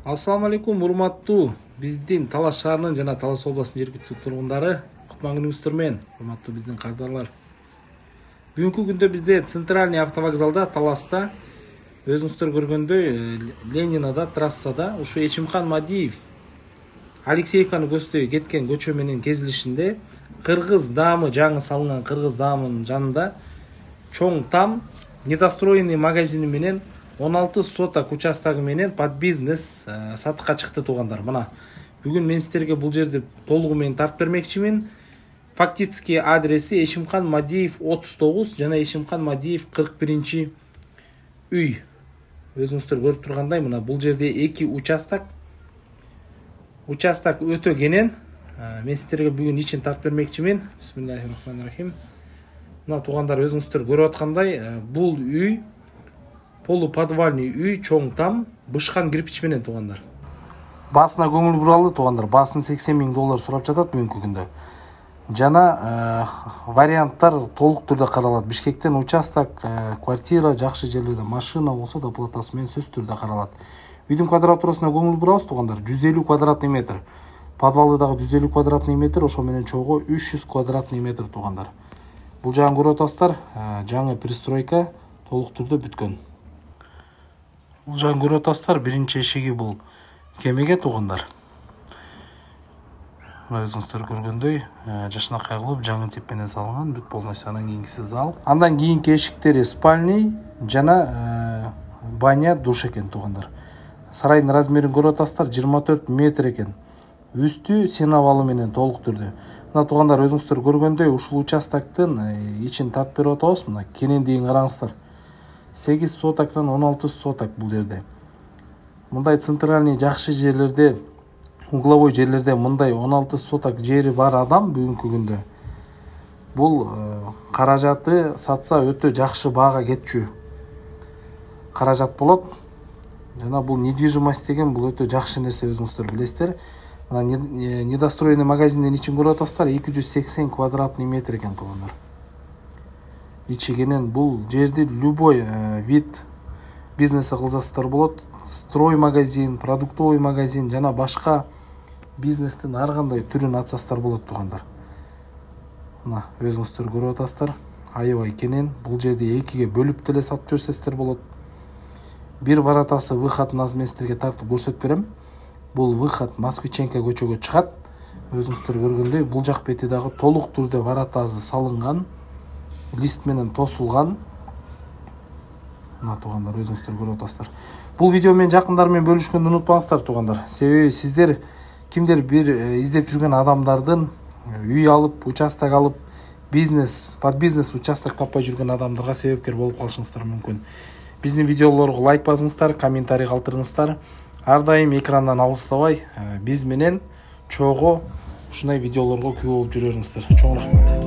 Ассаламу алейкум, урматтуу биздин Талас шаарынын жана Талас областынын жергиликтүү тургундары. Кутман күнүңүздөр менен, урматтуу биздин кардарлар. Бүгүнкү күндө бизде Центральный автовокзалда Таласта өзүңүздөр көргөндөй Ленинада трассада ушу Эчимкан Мадиев Алексеевканы көздөй кеткен көчө менен кезилишинде Кыргыз даамы жаңы салынган Кыргыз даамынын жанында чоң там недостроенный магазини менен 16 соток участогы менен под бизнес сатыкка чыкты туугандар. Мына бүгүн мен сиздерге бул жерди толугу менен тартып бермекчимин. Фактически адреси Эчимкан Мадиев 39 жана Эчимкан Мадиев 41 үй. Өзүңүздөр көрүп тургандай, мына бул жерде эки участок өтө кенен. Мен сиздерге бүгүн ичин тартып бермекчимин. Бисмиллахиррахманиррахим. Мына туугандар, өзүңүздөр көрүп аткандай, бул үй полуподвальный үй, чоң там, бышкан кирпич менен туугандар. Басына көңүл буралы туугандар. Басын $80,000 сурап жатат бүгүнкү күндө. Жана варианттар толук түрдө каралат. Бишкектен участок, квартира, жакшы жерлерде машина болсо да платасы менен сөзсүз түрдө каралат. Үйдүн квадратурасына көңүл бурабыз туугандар. 150 квадратный метр. Подвалы дагы 150 квадратный метр, ошо менен чогуу 300 квадратный метр туугандар. Бул жагын көрүп атасыздар, жаңы пристройка толук түрдө бүткөн. Бул жагын көрүп атасыздар, биринчи эшиги бул кемеге туугандар. Өзүңүздөр көргөндөй, жашынакай кылып жаңы тип менен салынган, бүт полностью андан кийинкиси зал. Андан кийинки эшиктери спальный жана баня, душ экен туугандар. Сарайдын размерин көрүп атасыздар, 24 метр экен. Үстү сенавалы менен толук түрдө. Мына туугандар, өзүңүздөр көргөндөй, ушул участоктун ичин тартып берип атабыз. Мына кенендигин караңыздар. 8 сотоктон 16 соток бул жерде. Мындай центральный жакшы жерлерде, угловой жерлерде мындай 16 соток жери бар адам бүгүнкү күндө бул каражаты сатса өтө жакшы баага кетчү каражат болот. Жана бул недвижимость деген бул өтө жакшы нерсе, өзүңүздөр билесиздер. Мына недостроенный магазиндин ичин көрүп атасыздар, 280 квадратный метр экен туугандар. Ичи кенен бул жерди любой вид бизнеса кылсаңыздар болот. Строй магазин, продуктовый магазин жана башка бизнестин ар кандай түрүн ачсаңыздар болот туугандар. Мына өзүңүздөр көрүп атасыздар, аябай кенен. Бул жерди экиге бөлүп деле сатып жиберсеңиздер болот. Бир воротасы выходун азыр мен сиздерге тартып көрсөтүп берем. Бул выход Москвиченко көчөгө чыгат. Өзүңүздөр көргөндөй, бул жак бети дагы толук түрдө воротасы салынган, лист менен тосулган. Мына туугандар, өзүңүздөр көрүп атасыздар. Бул видео менен жакындар менен бөлүшкөндү унутпаңыздар туугандар. Себеби сиздер кимдер бир издеп жүргөн адамдардын үй алып, участок алып, под бизнес участок таппай жүргөн адамдарга себепкер болуп калышыңыздар мүмкүн. Биздин видеолорго лайк басыңыздар, комментарий калтырыңыздар. Ар дайым экрандан алыстабай биз менен чогуу ушундай видеолорго күбө болуп жүрөңүздөр. Чоң рахмат.